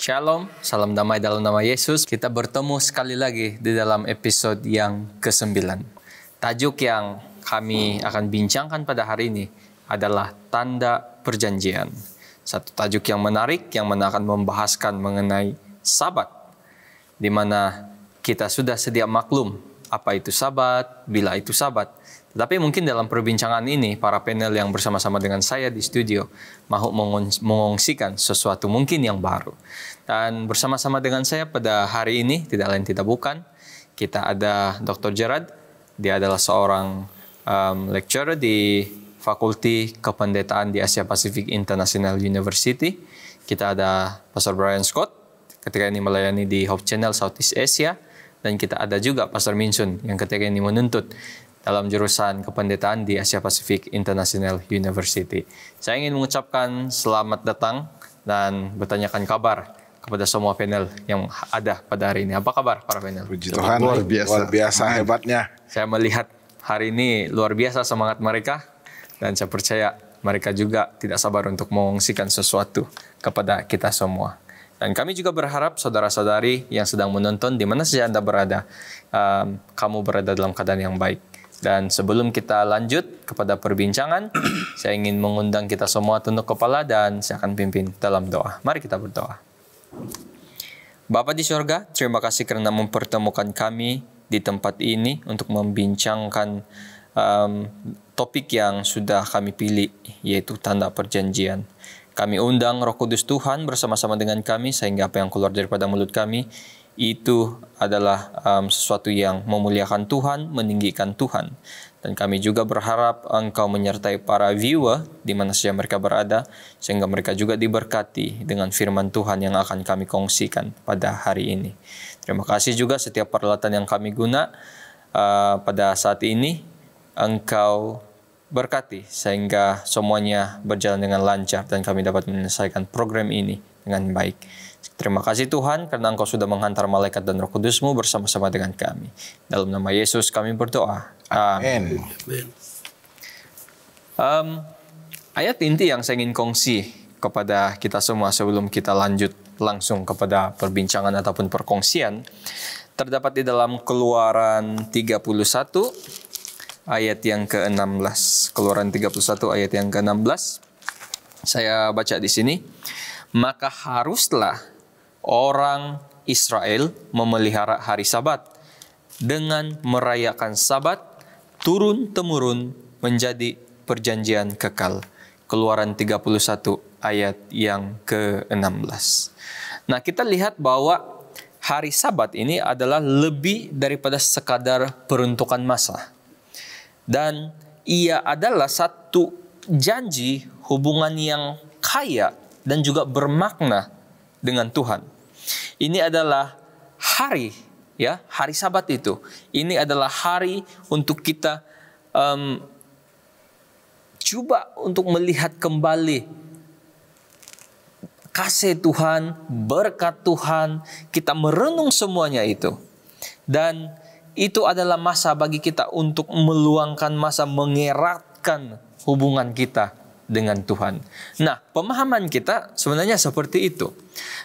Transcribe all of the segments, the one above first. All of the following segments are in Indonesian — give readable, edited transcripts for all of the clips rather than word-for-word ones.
Shalom, salam damai dalam nama Yesus. Kita bertemu sekali lagi di dalam episode yang ke-9. Tajuk yang kami akan bincangkan pada hari ini adalah tanda perjanjian. Satu tajuk yang menarik yang mana akan membahaskan mengenai Sabat, di mana kita sudah sedia maklum apa itu Sabat, bila itu Sabat. Tetapi mungkin dalam perbincangan ini, para panel yang bersama-sama dengan saya di studio mau mengongsikan sesuatu mungkin yang baru. Dan bersama-sama dengan saya pada hari ini, tidak lain tidak bukan, kita ada Dr. Gerard. Dia adalah seorang lecturer di Fakulti Kependetaan di Asia Pacific International University. Kita ada Pastor Brian Scott, ketika ini melayani di Hope Channel Southeast Asia. Dan kita ada juga Pastor Minsun yang ketika ini menuntut dalam jurusan kependetaan di Asia Pacific International University. Saya ingin mengucapkan selamat datang dan bertanyakan kabar kepada semua panel yang ada pada hari ini. Apa kabar para panel? Puji Tuhan, luar biasa hebatnya. Saya melihat hari ini luar biasa semangat mereka, dan saya percaya mereka juga tidak sabar untuk mengongsikan sesuatu kepada kita semua. Dan kami juga berharap saudara-saudari yang sedang menonton, di mana saja Anda berada, kamu berada dalam keadaan yang baik. Dan sebelum kita lanjut kepada perbincangan, saya ingin mengundang kita semua tunduk kepala dan saya akan pimpin dalam doa. Mari kita berdoa. Bapa di surga, terima kasih karena mempertemukan kami di tempat ini untuk membincangkan topik yang sudah kami pilih, yaitu tanda perjanjian. Kami undang Roh Kudus Tuhan bersama-sama dengan kami, sehingga apa yang keluar daripada mulut kami itu adalah sesuatu yang memuliakan Tuhan, meninggikan Tuhan. Dan kami juga berharap Engkau menyertai para viewer di mana saja mereka berada, sehingga mereka juga diberkati dengan firman Tuhan yang akan kami kongsikan pada hari ini. Terima kasih juga setiap peralatan yang kami guna pada saat ini. Engkau berkati sehingga semuanya berjalan dengan lancar dan kami dapat menyelesaikan program ini dengan baik. Terima kasih Tuhan karena Engkau sudah menghantar malaikat dan Roh Kudus-Mu bersama-sama dengan kami. Dalam nama Yesus kami berdoa. Amin. Ayat inti yang saya ingin kongsi kepada kita semua sebelum kita lanjut langsung kepada perbincangan ataupun perkongsian terdapat di dalam Keluaran 31 ayat yang ke-16. Keluaran 31 ayat yang ke-16. Saya baca di sini. Maka haruslah orang Israel memelihara hari Sabat dengan merayakan Sabat turun-temurun menjadi perjanjian kekal. Keluaran 31 ayat yang ke-16. Nah, kita lihat bahwa hari Sabat ini adalah lebih daripada sekadar peruntukan masa. Dan ia adalah satu janji hubungan yang kaya dan juga bermakna dengan Tuhan. Ini adalah hari, ya, hari Sabat itu. Ini adalah hari untuk kita coba untuk melihat kembali kasih Tuhan, berkat Tuhan. Kita merenung semuanya itu. Dan itu adalah masa bagi kita untuk meluangkan masa mengeratkan hubungan kita dengan Tuhan. Nah, pemahaman kita sebenarnya seperti itu.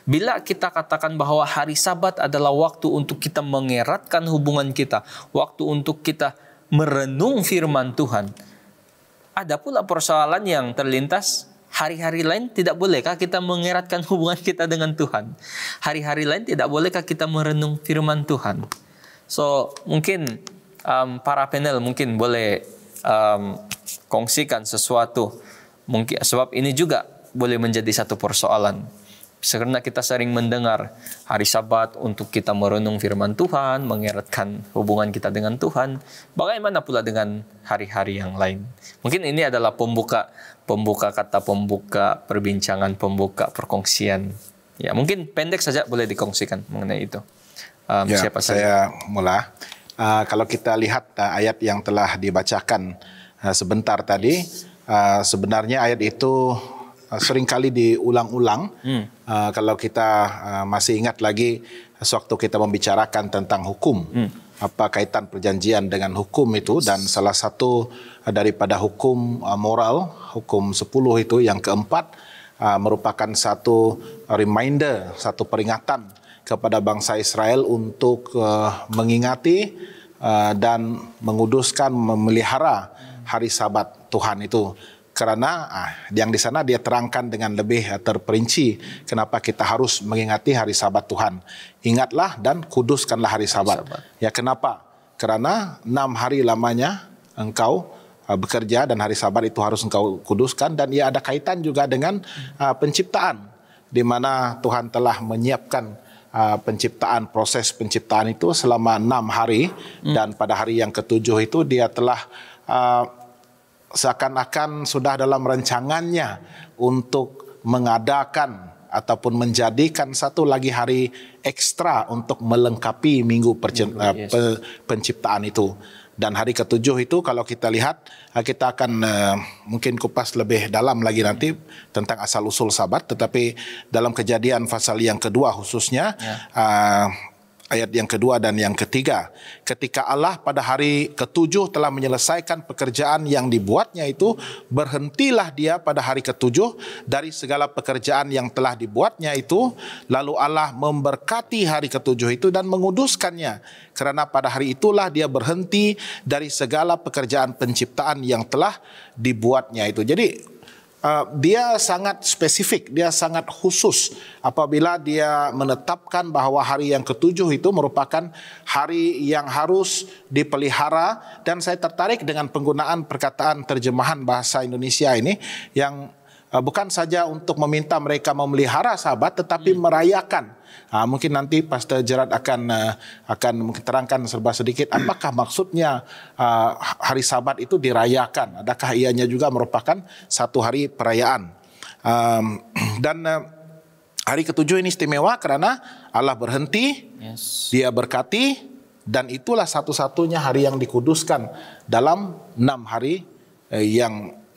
Bila kita katakan bahwa hari Sabat adalah waktu untuk kita mengeratkan hubungan kita, waktu untuk kita merenung firman Tuhan, ada pula persoalan yang terlintas. Hari-hari lain tidak bolehkah kita mengeratkan hubungan kita dengan Tuhan? Hari-hari lain tidak bolehkah kita merenung firman Tuhan? So, mungkin para panel mungkin boleh kongsikan sesuatu. Mungkin sebab ini juga boleh menjadi satu persoalan. Karena kita sering mendengar hari Sabat untuk kita merenung firman Tuhan, mengeratkan hubungan kita dengan Tuhan. Bagaimana pula dengan hari-hari yang lain? Mungkin ini adalah pembuka perbincangan, pembuka perkongsian. Ya, mungkin pendek saja boleh dikongsikan mengenai itu. Siapa saya mula. Kalau kita lihat ayat yang telah dibacakan sebentar tadi, sebenarnya ayat itu seringkali diulang-ulang. Kalau kita masih ingat lagi sewaktu kita membicarakan tentang hukum, apa kaitan perjanjian dengan hukum itu, dan salah satu daripada hukum moral, hukum 10 itu yang keempat merupakan satu reminder, satu peringatan kepada bangsa Israel untuk mengingati dan menguduskan, memelihara hari Sabat Tuhan itu. Karena yang di sana dia terangkan dengan lebih terperinci kenapa kita harus mengingati hari Sabat Tuhan. Ingatlah dan kuduskanlah hari Sabat. Ya, kenapa? Karena 6 hari lamanya engkau bekerja dan hari Sabat itu harus engkau kuduskan, dan ia ada kaitan juga dengan penciptaan, di mana Tuhan telah menyiapkan penciptaan, proses penciptaan itu selama 6 hari, dan pada hari yang ketujuh itu dia telah seakan-akan sudah dalam rancangannya untuk mengadakan ataupun menjadikan satu lagi hari ekstra untuk melengkapi minggu penciptaan itu. Dan hari ketujuh itu kalau kita lihat, kita akan mungkin kupas lebih dalam lagi nanti tentang asal-usul Sabat. Tetapi dalam Kejadian pasal yang kedua khususnya, ayat yang kedua dan yang ketiga, ketika Allah pada hari ketujuh telah menyelesaikan pekerjaan yang dibuatnya itu, berhentilah dia pada hari ketujuh dari segala pekerjaan yang telah dibuatnya itu. Lalu Allah memberkati hari ketujuh itu dan menguduskannya, karena pada hari itulah dia berhenti dari segala pekerjaan penciptaan yang telah dibuatnya itu. Jadi dia sangat spesifik, dia sangat khusus apabila dia menetapkan bahwa hari yang ketujuh itu merupakan hari yang harus dipelihara. Dan saya tertarik dengan penggunaan perkataan terjemahan bahasa Indonesia ini yang bukan saja untuk meminta mereka memelihara Sabat, tetapi merayakan. Mungkin nanti Pastor Gerard akan terangkan serba sedikit apakah maksudnya hari Sabat itu dirayakan. Adakah ianya juga merupakan satu hari perayaan. Dan hari ketujuh ini istimewa karena Allah berhenti, dia berkati, dan itulah satu-satunya hari yang dikuduskan dalam 6 hari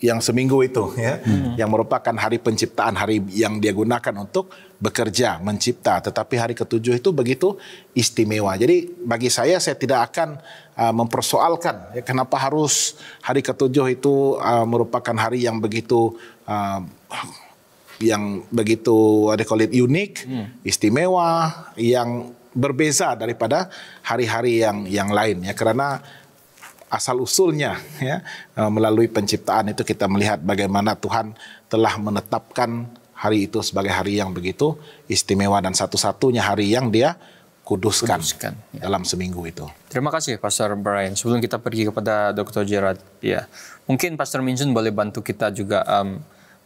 yang seminggu itu, ya, yang merupakan hari penciptaan, hari yang dia gunakan untuk bekerja, mencipta. Tetapi hari ketujuh itu begitu istimewa. Jadi bagi saya tidak akan mempersoalkan kenapa harus hari ketujuh itu merupakan hari yang begitu unik, istimewa, yang berbeza daripada hari-hari yang lain, ya, karena asal usulnya, ya, melalui penciptaan itu kita melihat bagaimana Tuhan telah menetapkan hari itu sebagai hari yang begitu istimewa dan satu-satunya hari yang dia kuduskan ya, dalam seminggu itu. Terima kasih Pastor Brian. Sebelum kita pergi kepada Dr. Gerard, ya, mungkin Pastor Minjun boleh bantu kita juga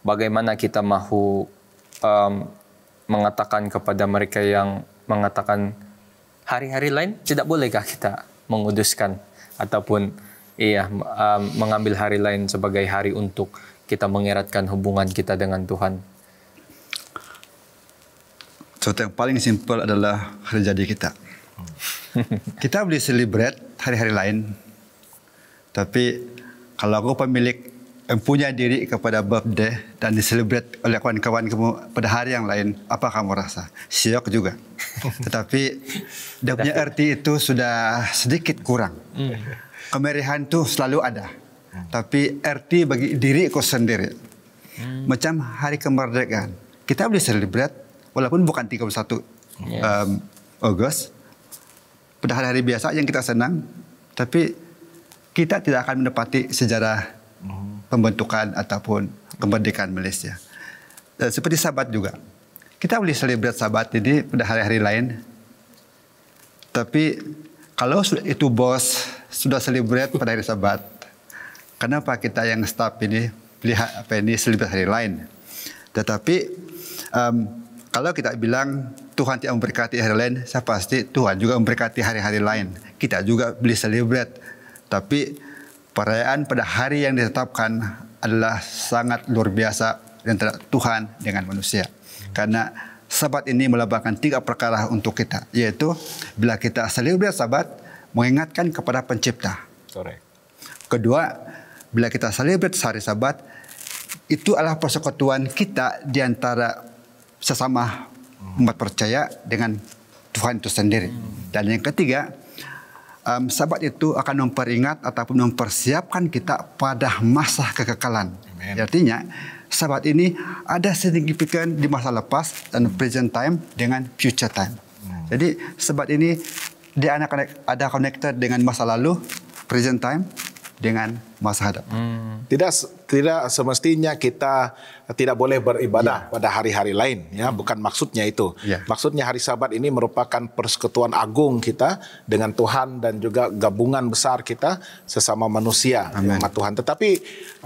bagaimana kita mahu mengatakan kepada mereka yang mengatakan hari-hari lain, tidak bolehkah kita menguduskan ataupun mengambil hari lain sebagai hari untuk kita mengeratkan hubungan kita dengan Tuhan? Contoh yang paling simpel adalah hari jadi kita. Kita boleh celebrate hari-hari lain, tapi kalau aku pemilik yang punya diri kepada birthday dan diselebrate oleh kawan-kawan kamu pada hari yang lain, apa kamu rasa? Syok juga. Tetapi dia punya arti itu sudah sedikit kurang. Kemeriahan itu selalu ada, tapi arti bagi diriku sendiri. Macam hari kemerdekaan, kita boleh celebrate walaupun bukan 31 Agustus, pada hari-hari biasa yang kita senang, tapi kita tidak akan mendapati sejarah pembentukan ataupun kemerdekaan Malaysia. Seperti Sabat juga, kita boleh celebrate Sabat ini pada hari-hari lain, tapi kalau itu bos sudah celebrate pada hari Sabat, kenapa kita yang staff ini lihat celebrate hari lain? Tetapi kalau kita bilang Tuhan tidak memberkati hari lain, saya pasti Tuhan juga memberkati hari-hari lain. Kita juga boleh celebrate, tapi perayaan pada hari yang ditetapkan adalah sangat luar biasa antara Tuhan dengan manusia. Karena Sabat ini melambangkan 3 perkara untuk kita, yaitu bila kita celebrate Sabat, mengingatkan kepada pencipta. Correct. Kedua, bila kita celebrate hari Sabat, itu adalah persekutuan kita di antara sesama umat percaya dengan Tuhan itu sendiri. Dan yang ketiga, Sabat itu akan memperingat ataupun mempersiapkan kita pada masa kekekalan. Amen. Artinya, Sabat ini ada signifikan di masa lepas dan present time dengan future time. Jadi sabat ini dia ada connected dengan masa lalu, present time dengan masa hadap. Tidak semestinya kita tidak boleh beribadah pada hari-hari lain, ya, bukan maksudnya itu. Maksudnya hari Sabat ini merupakan persekutuan agung kita dengan Tuhan dan juga gabungan besar kita sesama manusia sama Tuhan. Tetapi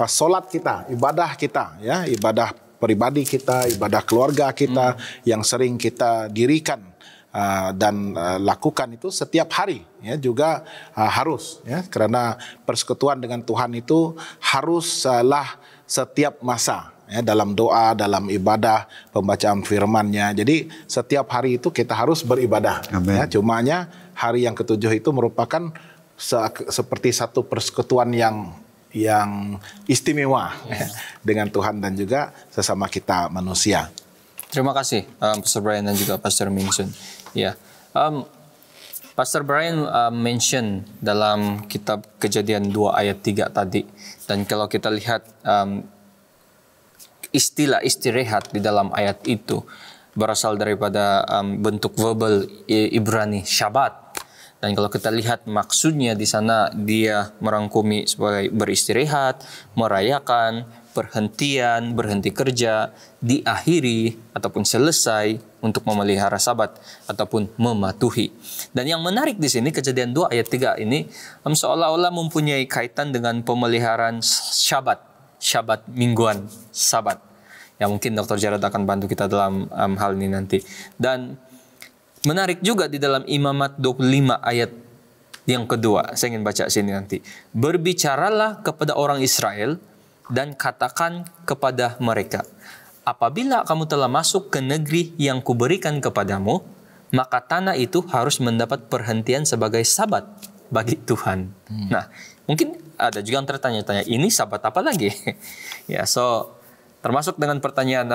solat kita, ibadah kita, ya, ibadah pribadi kita, ibadah keluarga kita yang sering kita dirikan dan lakukan itu setiap hari, ya, juga harus, ya, karena persekutuan dengan Tuhan itu haruslah setiap masa, ya, dalam doa, dalam ibadah, pembacaan firman-Nya. Jadi setiap hari itu kita harus beribadah. Ya, cumanya hari yang ketujuh itu merupakan seperti satu persekutuan yang istimewa, ya, dengan Tuhan dan juga sesama kita manusia. Terima kasih Pastor Brian dan juga Pastor Minsun. Ya, Pastor Brian mention dalam kitab Kejadian 2 ayat 3 tadi. Dan kalau kita lihat istilah istirahat di dalam ayat itu berasal daripada bentuk verbal Ibrani Shabbat. Dan kalau kita lihat maksudnya di sana dia merangkumi sebagai beristirahat, merayakan, perhentian, berhenti kerja, diakhiri ataupun selesai untuk memelihara Sabat ataupun mematuhi. Dan yang menarik di sini Kejadian 2 ayat 3 ini seolah-olah mempunyai kaitan dengan pemeliharaan Syabat mingguan, Sabat. Ya, mungkin Dr. Jarad akan bantu kita dalam hal ini nanti. Dan menarik juga di dalam Imamat 25 ayat yang kedua. Saya ingin baca sini nanti. Berbicaralah kepada orang Israel dan katakan kepada mereka, apabila kamu telah masuk ke negeri yang kuberikan kepadamu, maka tanah itu harus mendapat perhentian sebagai Sabat bagi Tuhan. Nah, mungkin ada juga yang tertanya-tanya, ini Sabat apa lagi? Ya, so termasuk dengan pertanyaan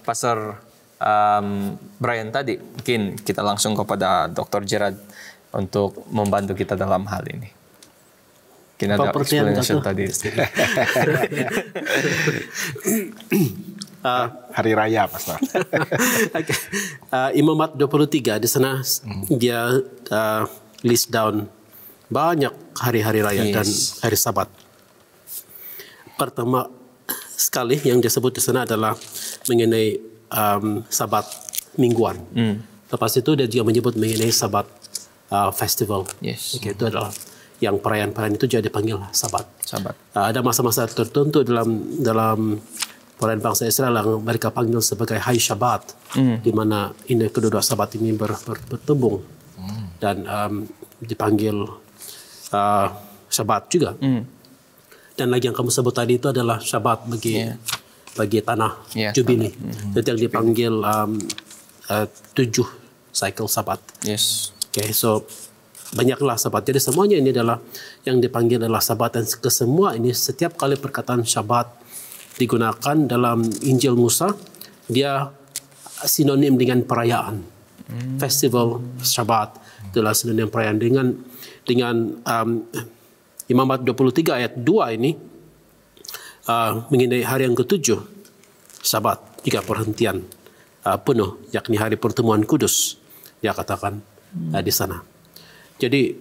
Pastor Brian tadi, mungkin kita langsung kepada Dr. Gerard untuk membantu kita dalam hal ini. Mungkin ada explanation tadi. Hari raya, Pastor. Okay. Imamat 23 di sana dia list down banyak hari-hari raya dan hari Sabat. Pertama sekali yang disebut di sana adalah mengenai Sabat mingguan. Lepas itu dia juga menyebut mengenai Sabat festival. Okay, itu adalah yang perayaan-perayaan itu jadi dipanggil Sabat. Ada masa-masa tertentu dalam perayaan bangsa Israel yang mereka panggil sebagai Hari Shabbat, di mana ini kedua Sabat ini bertembung dan dipanggil Shabbat juga. Dan lagi yang kamu sebut tadi itu adalah Shabbat bagi tanah Jubili. Itu yang dipanggil 7 cycle Sabat. Okay, so banyaklah Sabat. Jadi semuanya ini adalah yang dipanggil adalah Sabat, dan kesemua ini setiap kali perkataan Shabbat digunakan dalam Injil Musa, dia sinonim dengan perayaan. Festival Shabbat itulah sinonim perayaan dengan Imamat 23 ayat 2 ini mengenai hari yang ketujuh Sabat, juga perhentian penuh, yakni hari pertemuan kudus, dia katakan di sana. Jadi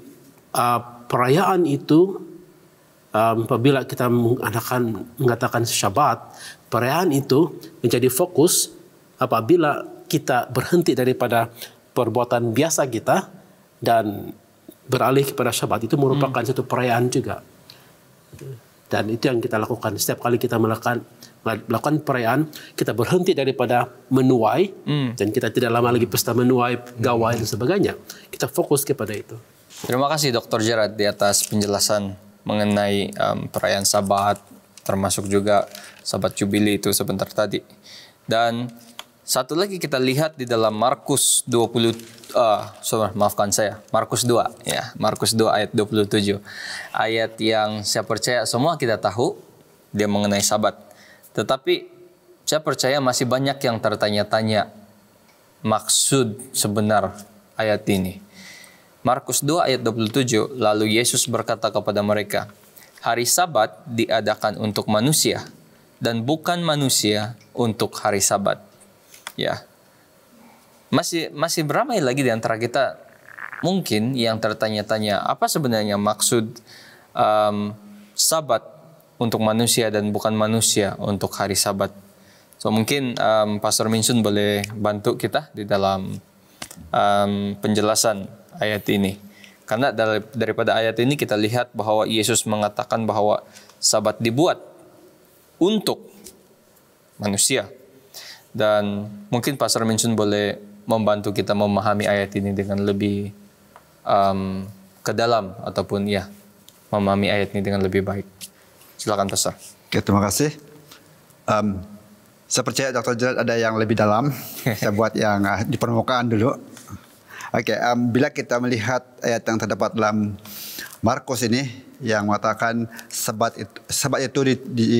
perayaan itu apabila kita mengatakan Syabat, perayaan itu menjadi fokus apabila kita berhenti daripada perbuatan biasa kita dan beralih kepada Syabat. Itu merupakan satu perayaan juga. Dan itu yang kita lakukan. Setiap kali kita melakukan perayaan, kita berhenti daripada menuai, dan kita tidak lama lagi pesta menuai, gawai dan sebagainya. Kita fokus kepada itu. Terima kasih Dr. Gerard di atas penjelasan mengenai perayaan Sabat, termasuk juga Sabat Jubili itu sebentar tadi. Dan satu lagi kita lihat di dalam Markus 2 ayat 27. Ayat yang saya percaya semua kita tahu dia mengenai Sabat. Tetapi saya percaya masih banyak yang tertanya-tanya maksud sebenar ayat ini. Markus 2 ayat 27, lalu Yesus berkata kepada mereka, hari Sabat diadakan untuk manusia, dan bukan manusia untuk hari Sabat. Ya. Masih beramai lagi di antara kita mungkin yang tertanya-tanya apa sebenarnya maksud Sabat untuk manusia dan bukan manusia untuk hari Sabat. So mungkin Pastor Minsun boleh bantu kita di dalam penjelasan ayat ini. Karena daripada ayat ini kita lihat bahwa Yesus mengatakan bahwa Sabat dibuat untuk manusia. Dan mungkin Pastor Minsun boleh membantu kita memahami ayat ini dengan lebih ke dalam ataupun ya memahami ayat ini dengan lebih baik. Silakan Pastor. Oke, terima kasih. Saya percaya Dr. Gerald ada yang lebih dalam. Saya buat yang di permukaan dulu. Oke, bila kita melihat ayat yang terdapat dalam Markus ini yang mengatakan Sabat itu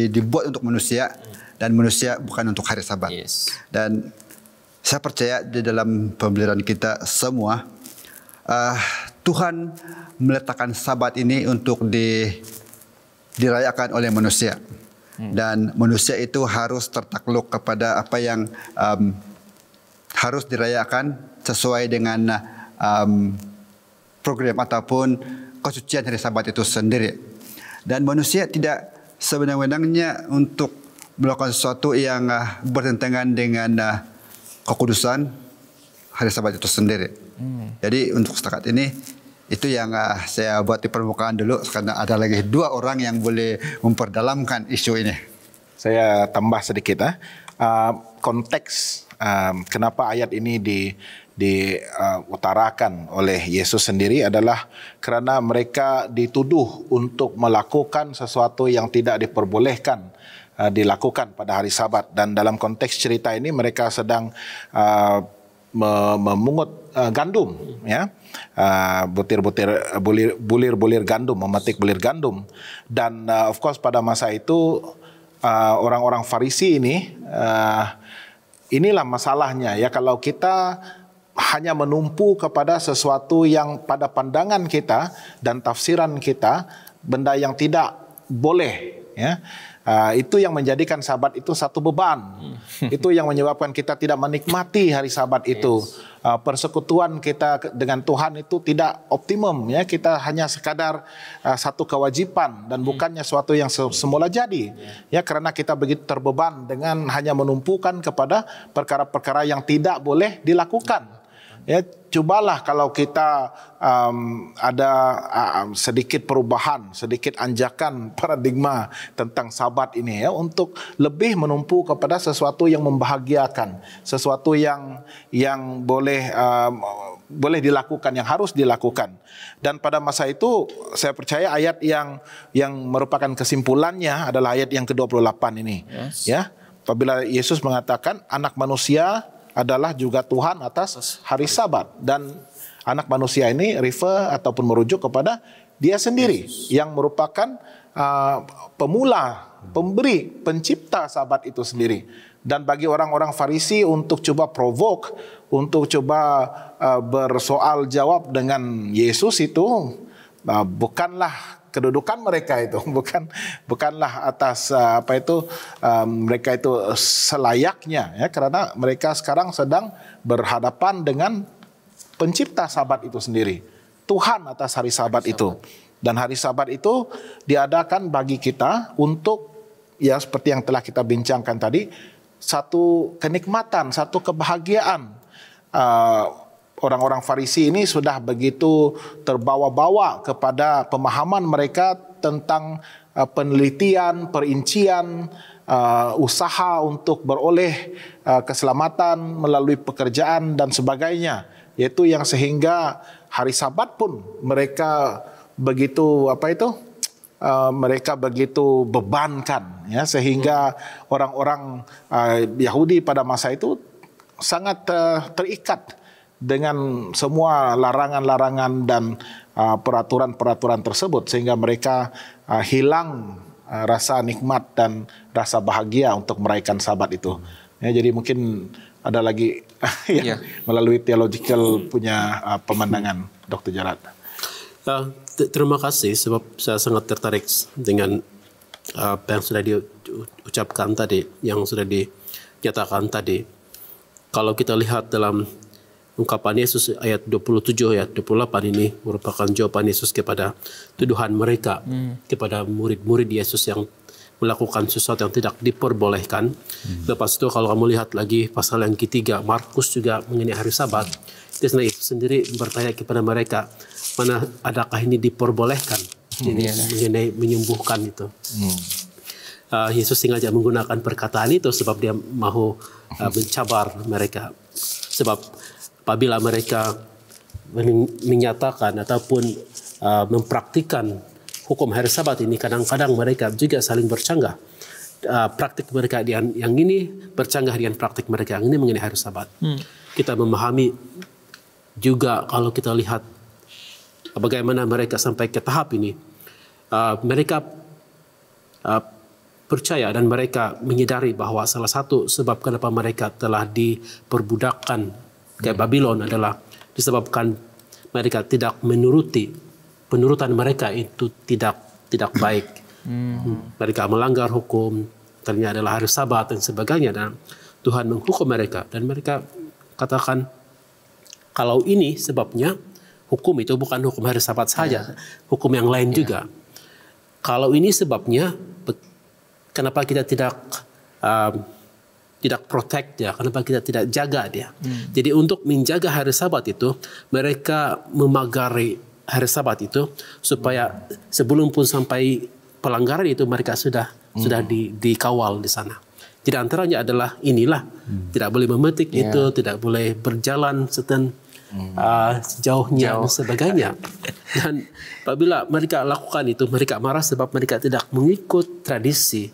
dibuat untuk manusia dan manusia bukan untuk hari Sabat. Yes. Dan saya percaya di dalam pembelajaran kita semua Tuhan meletakkan Sabat ini untuk dirayakan oleh manusia. Dan manusia itu harus tertakluk kepada apa yang harus dirayakan sesuai dengan program ataupun kesucian hari Sabat itu sendiri. Dan manusia tidak sewenang-wenangnya untuk melakukan sesuatu yang bertentangan dengan kekudusan hari Sabat itu sendiri. Jadi untuk setakat ini itu yang saya buat di permukaan dulu karena ada lagi 2 orang yang boleh memperdalamkan isu ini. Saya tambah sedikit konteks kenapa ayat ini diutarakan oleh Yesus sendiri adalah kerana mereka dituduh untuk melakukan sesuatu yang tidak diperbolehkan dilakukan pada hari Sabat, dan dalam konteks cerita ini mereka sedang memungut gandum, ya, bulir gandum, memetik bulir gandum, dan of course pada masa itu orang-orang Farisi ini inilah masalahnya, ya, kalau kita hanya menumpu kepada sesuatu yang pada pandangan kita dan tafsiran kita benda yang tidak boleh, ya. Itu yang menjadikan Sabat itu satu beban. Itu yang menyebabkan kita tidak menikmati hari Sabat itu. Persekutuan kita dengan Tuhan itu tidak optimum, ya. Kita hanya sekadar satu kewajiban dan bukannya suatu yang semula jadi. Ya, karena kita begitu terbeban dengan hanya menumpukan kepada perkara-perkara yang tidak boleh dilakukan. Ya, cobalah kalau kita ada sedikit perubahan, sedikit anjakan paradigma tentang Sabat ini, ya, untuk lebih menumpu kepada sesuatu yang membahagiakan, sesuatu yang boleh dilakukan, yang harus dilakukan. Dan pada masa itu saya percaya ayat yang merupakan kesimpulannya adalah ayat yang ke-28 ini. Yes. Ya, apabila Yesus mengatakan anak manusia adalah juga Tuhan atas hari Sabat, dan anak manusia ini refer ataupun merujuk kepada dia sendiri yang merupakan pemula, pemberi, pencipta Sabat itu sendiri. Dan bagi orang-orang Farisi untuk coba provoke, untuk coba bersoal jawab dengan Yesus itu bukanlah kedudukan mereka itu, bukanlah atas mereka itu selayaknya, ya, karena mereka sekarang sedang berhadapan dengan pencipta Sabat itu sendiri, Tuhan atas hari Sabat itu. Dan hari Sabat itu diadakan bagi kita untuk, ya, seperti yang telah kita bincangkan tadi, satu kenikmatan, satu kebahagiaan. Orang-orang Farisi ini sudah begitu terbawa-bawa kepada pemahaman mereka tentang penelitian, perincian, usaha untuk beroleh keselamatan melalui pekerjaan dan sebagainya, yaitu yang sehingga hari Sabat pun mereka begitu mereka begitu bebankan, ya, sehingga orang-orang Yahudi pada masa itu sangat terikat dengan semua larangan-larangan dan peraturan-peraturan tersebut, sehingga mereka hilang rasa nikmat dan rasa bahagia untuk merayakan Sabat itu. Ya, jadi mungkin ada lagi melalui theological punya pemandangan, Dr. Gerald. Terima kasih, sebab saya sangat tertarik dengan apa yang sudah diucapkan diucapkan tadi, yang sudah dinyatakan tadi. Kalau kita lihat dalam ungkapan Yesus ayat 27, ayat 28 ini merupakan jawaban Yesus kepada tuduhan mereka, kepada murid-murid Yesus yang melakukan sesuatu yang tidak diperbolehkan. Lepas itu kalau kamu lihat lagi pasal yang ketiga, Markus juga mengenai hari Sabat. Yesus sendiri bertanya kepada mereka, mana adakah ini diperbolehkan? Ini mengenai menyembuhkan itu. Yesus sengaja menggunakan perkataan itu sebab dia mahu mencabar mereka. Sebab apabila mereka menyatakan ataupun mempraktikkan hukum hari Sabat ini, kadang-kadang mereka juga saling bercanggah. Praktik mereka yang ini bercanggah dengan praktik mereka yang ini mengenai hari Sabat. Kita memahami juga kalau kita lihat bagaimana mereka sampai ke tahap ini. Mereka percaya dan mereka menyadari bahwa salah satu sebab kenapa mereka telah diperbudakkan ke Babylon adalah disebabkan mereka tidak penurutan mereka itu tidak baik. Mereka melanggar hukum, ternyata adalah hari Sabat dan sebagainya, dan Tuhan menghukum mereka. Dan mereka katakan kalau ini sebabnya, hukum itu bukan hukum hari Sabat saja, hukum yang lain juga. Kalau ini sebabnya, kenapa kita tidak protect dia, kenapa kita tidak jaga dia. Jadi untuk menjaga hari Sabat itu, mereka memagari hari Sabat itu supaya sebelum pun sampai pelanggaran itu mereka sudah dikawal di sana. Jadi antaranya adalah inilah, tidak boleh memetik itu, tidak boleh berjalan sejauhnya dan sebagainya. Dan apabila mereka lakukan itu, mereka marah sebab mereka tidak mengikut tradisi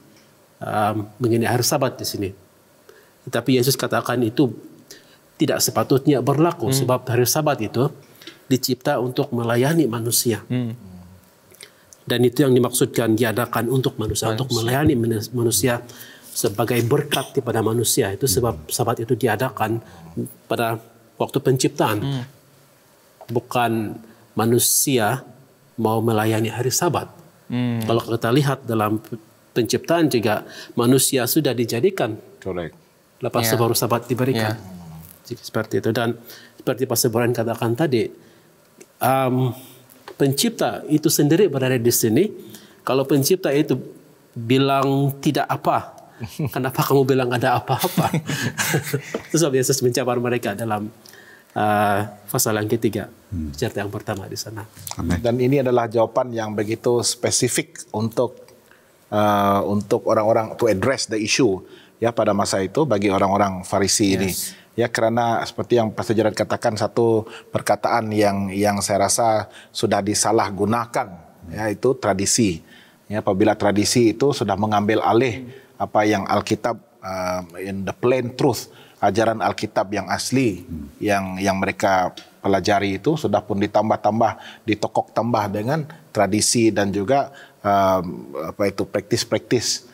mengenai hari Sabat di sini. Tetapi Yesus katakan itu tidak sepatutnya berlaku sebab hari Sabat itu dicipta untuk melayani manusia. Dan itu yang dimaksudkan diadakan untuk manusia, untuk melayani manusia sebagai berkat kepada manusia. Itu sebab Sabat itu diadakan pada waktu penciptaan. Bukan manusia mau melayani hari Sabat. Kalau kita lihat dalam penciptaan juga manusia sudah dijadikan. Lepas itu baru Sabat diberikan. Seperti itu. Dan seperti Pastor Brian katakan tadi, pencipta itu sendiri berada di sini. Kalau pencipta itu bilang tidak apa, kenapa kamu bilang ada apa-apa? Itu sebab Yesus mencabar mereka dalam pasal yang ketiga, cerita yang pertama di sana. Dan ini adalah jawaban yang begitu spesifik untuk orang-orang to address the issue ya pada masa itu bagi orang-orang Farisi ini. Ya, karena seperti yang Pastor Gerard katakan, satu perkataan yang saya rasa sudah disalahgunakan, yaitu tradisi. Ya, apabila tradisi itu sudah mengambil alih apa yang Alkitab, in the plain truth, ajaran Alkitab yang asli, yang mereka pelajari itu sudah pun ditambah-tambah, ditokok tambah dengan tradisi dan juga praktis-praktis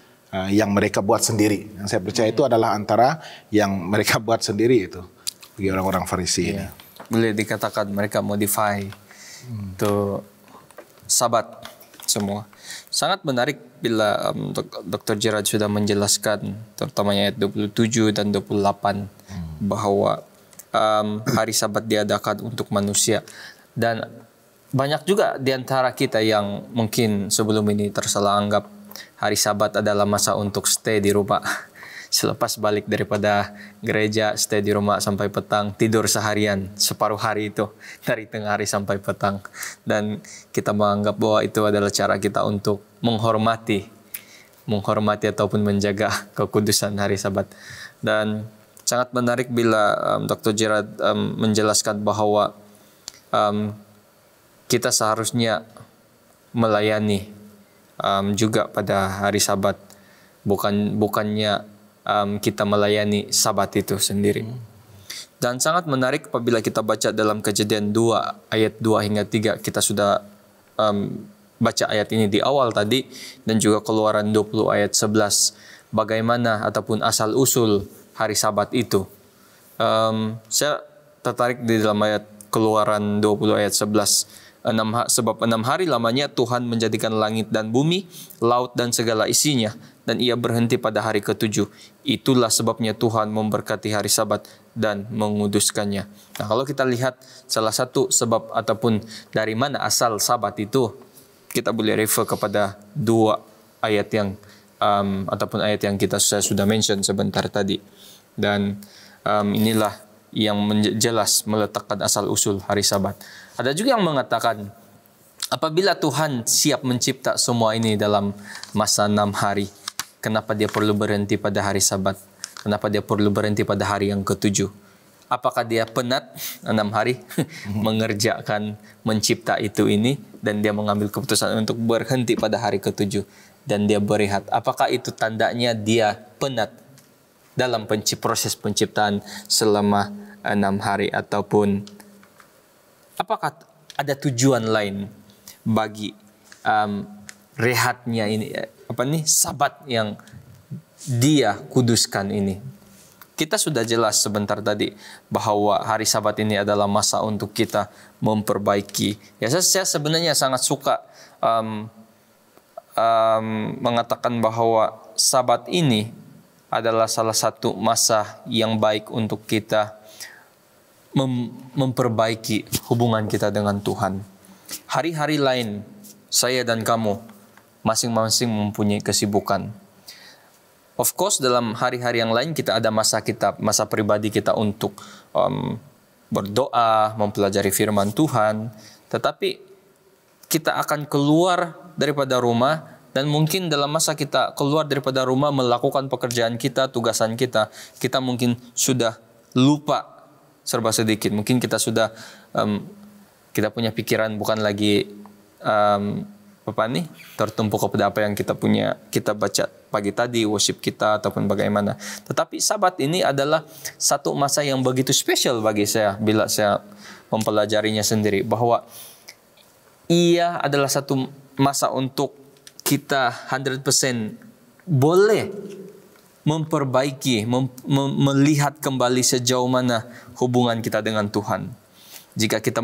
yang mereka buat sendiri. Yang saya percaya itu adalah antara yang mereka buat sendiri itu bagi orang-orang Farisi ini. Boleh dikatakan mereka modify itu Sabat semua. Sangat menarik bila Dr. Gerard sudah menjelaskan terutamanya ayat 27 dan 28 bahwa hari Sabat diadakan untuk manusia. Dan banyak juga di antara kita yang mungkin sebelum ini tersalah anggap hari Sabat adalah masa untuk stay di rumah. Selepas balik daripada gereja, stay di rumah sampai petang, tidur seharian, separuh hari itu, dari tengah hari sampai petang. Dan kita menganggap bahwa itu adalah cara kita untuk menghormati ataupun menjaga kekudusan hari Sabat. Dan sangat menarik bila Dr. Gerard menjelaskan bahwa kita seharusnya melayani juga pada hari Sabat, bukannya kita melayani Sabat itu sendiri. Dan sangat menarik apabila kita baca dalam Kejadian 2 ayat 2 hingga 3, kita sudah baca ayat ini di awal tadi, dan juga Keluaran 20 ayat 11, bagaimana ataupun asal usul hari Sabat itu. Saya tertarik di dalam ayat Keluaran 20 ayat 11. sebab 6 hari lamanya Tuhan menjadikan langit dan bumi, laut dan segala isinya, dan ia berhenti pada hari ke-7. Itulah sebabnya Tuhan memberkati hari Sabat dan menguduskannya. Nah, kalau kita lihat salah satu sebab ataupun dari mana asal Sabat itu, kita boleh refer kepada 2 ayat yang ataupun ayat yang saya sudah mention sebentar tadi. Dan inilah yang jelas meletakkan asal usul hari Sabat. Ada juga yang mengatakan apabila Tuhan siap mencipta semua ini dalam masa 6 hari, kenapa dia perlu berhenti pada hari Sabat? Kenapa dia perlu berhenti pada hari yang ke-7? Apakah dia penat 6 hari mengerjakan mencipta ini dan dia mengambil keputusan untuk berhenti pada hari ke-7 dan dia berehat? Apakah itu tandanya dia penat dalam proses penciptaan selama 6 hari, ataupun apakah ada tujuan lain bagi rehatnya ini, Sabat yang dia kuduskan ini? Kita sudah jelas sebentar tadi bahwa hari Sabat ini adalah masa untuk kita memperbaiki. Ya, saya sebenarnya sangat suka mengatakan bahwa Sabat ini adalah salah satu masa yang baik untuk kita memperbaiki hubungan kita dengan Tuhan. Hari-hari lain, saya dan kamu masing-masing mempunyai kesibukan. Of course, dalam hari-hari yang lain kita ada masa pribadi kita untuk berdoa, mempelajari firman Tuhan. Tetapi kita akan keluar daripada rumah, dan mungkin dalam masa kita keluar daripada rumah melakukan pekerjaan kita, tugasan kita, kita mungkin sudah lupa serba sedikit. Mungkin kita sudah kita punya pikiran bukan lagi tertumpu kepada apa yang kita baca pagi tadi, worship kita ataupun bagaimana. Tetapi Sabat ini adalah satu masa yang begitu spesial bagi saya bila saya mempelajarinya sendiri, bahwa ia adalah satu masa untuk kita 100% boleh memperbaiki, melihat kembali sejauh mana hubungan kita dengan Tuhan. Jika kita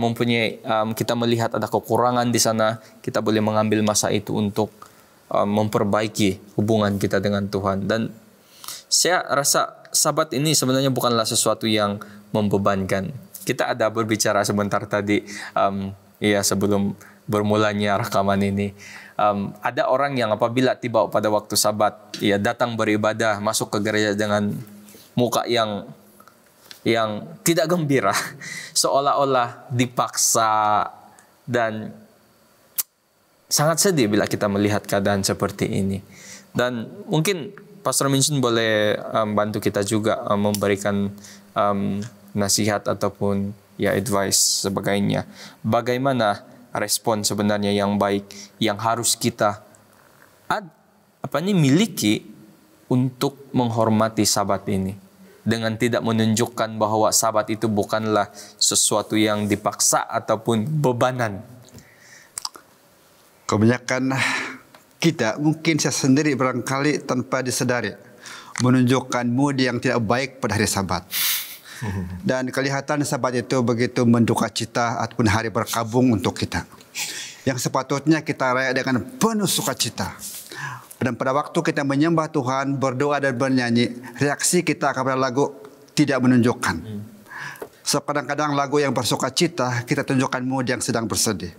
kita melihat ada kekurangan di sana, kita boleh mengambil masa itu untuk memperbaiki hubungan kita dengan Tuhan. Dan saya rasa Sabat ini sebenarnya bukanlah sesuatu yang membebankan. Kita ada berbicara sebentar tadi, sebelum bermulanya rekaman ini. Ada orang yang apabila tiba pada waktu Sabat, ia datang beribadah, masuk ke gereja dengan muka yang tidak gembira, seolah-olah dipaksa, dan sangat sedih bila kita melihat keadaan seperti ini. Dan mungkin Pastor Minsun boleh bantu kita juga memberikan nasihat ataupun advice sebagainya. Bagaimana respon sebenarnya yang baik yang harus kita miliki untuk menghormati Sabat ini, dengan tidak menunjukkan bahwa Sabat itu bukanlah sesuatu yang dipaksa ataupun bebanan. Kebanyakan kita, mungkin saya sendiri barangkali tanpa disadari, menunjukkan mood yang tidak baik pada hari Sabat. Dan kelihatan Sabat itu begitu menduka cita ataupun hari berkabung untuk kita, yang sepatutnya kita rayakan dengan penuh sukacita. Dan pada waktu kita menyembah Tuhan, berdoa dan bernyanyi, reaksi kita kepada lagu tidak menunjukkan. So, kadang-kadang lagu yang bersukacita kita tunjukkan mood yang sedang bersedih.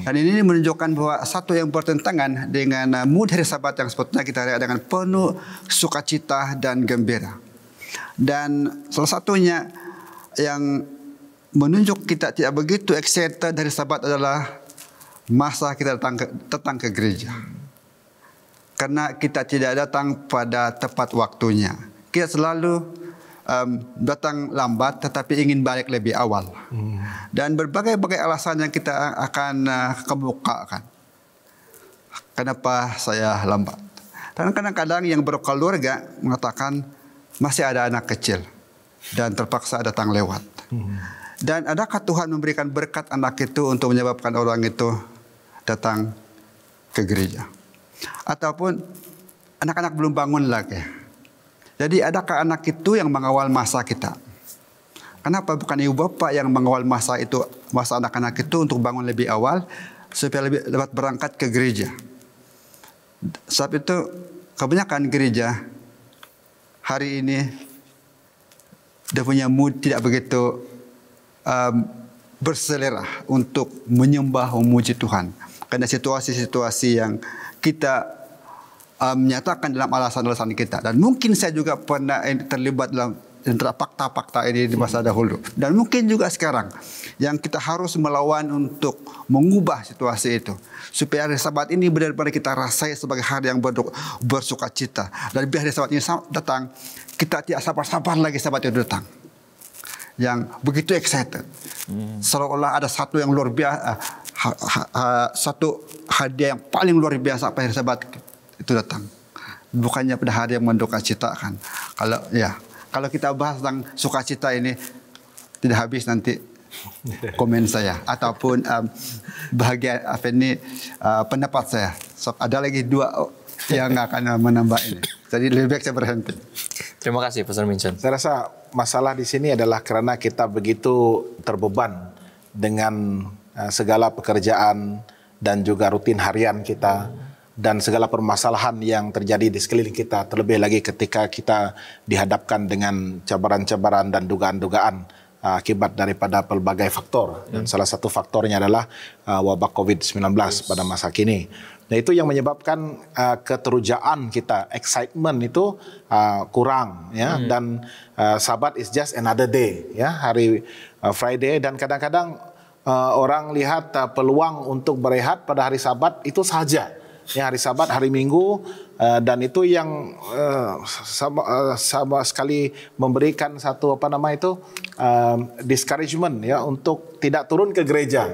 Dan ini menunjukkan bahwa satu yang bertentangan dengan mood hari Sabat yang sepatutnya kita rayakan dengan penuh sukacita dan gembira. Dan salah satunya yang menunjuk kita tidak begitu excited dari Sabat adalah masa kita datang ke gereja. Karena kita tidak datang pada tepat waktunya. Kita selalu datang lambat tetapi ingin balik lebih awal. Dan berbagai-bagai alasan yang kita akan kemukakan. Kenapa saya lambat? Dan kadang-kadang yang berkeluarga mengatakan masih ada anak kecil dan terpaksa datang lewat. Dan adakah Tuhan memberikan berkat anak itu untuk menyebabkan orang itu datang ke gereja? Ataupun anak-anak belum bangun lagi. Jadi adakah anak itu yang mengawal masa kita? Kenapa bukan ibu bapak yang mengawal masa anak-anak itu untuk bangun lebih awal supaya lebih dapat berangkat ke gereja. Sebab itu kebanyakan gereja hari ini dia punya mood tidak begitu berselera untuk menyembah, memuji Tuhan. Karena situasi-situasi yang kita menyatakan dalam alasan-alasan kita. Dan mungkin saya juga pernah terlibat dalam fakta-fakta ini di masa dahulu. Dan mungkin juga sekarang yang kita harus melawan untuk mengubah situasi itu. Supaya hari Sabat ini benar-benar kita rasai sebagai hari yang bersuka cita. Dan biar hari Sabat ini datang, kita tidak sabar-sabar lagi Sabat itu datang. Yang begitu excited. Seolah-olah ada satu yang luar biasa, satu hadiah yang paling luar biasa pada hari Sabat itu datang. Bukannya pada hari yang menduka cita kan. Kalau kita bahas tentang sukacita ini tidak habis nanti komen saya ataupun bahagia pendapat saya. So, ada lagi 2 yang akan menambah ini. Jadi lebih baik saya berhenti. Terima kasih Pastor Vincent. Saya rasa masalah di sini adalah karena kita begitu terbeban dengan segala pekerjaan dan juga rutin harian kita. Dan segala permasalahan yang terjadi di sekeliling kita, terlebih lagi ketika kita dihadapkan dengan cabaran-cabaran dan dugaan-dugaan akibat daripada pelbagai faktor. Dan salah satu faktornya adalah wabah COVID-19 pada masa kini. Nah, itu yang menyebabkan keterujaan kita, excitement itu kurang, ya. Dan Sabat is just another day, ya, hari Friday. Dan kadang-kadang orang lihat peluang untuk berehat pada hari Sabat itu saja. Ya, hari Sabat, hari Minggu, dan itu yang sama sekali memberikan satu discouragement, ya, untuk tidak turun ke gereja.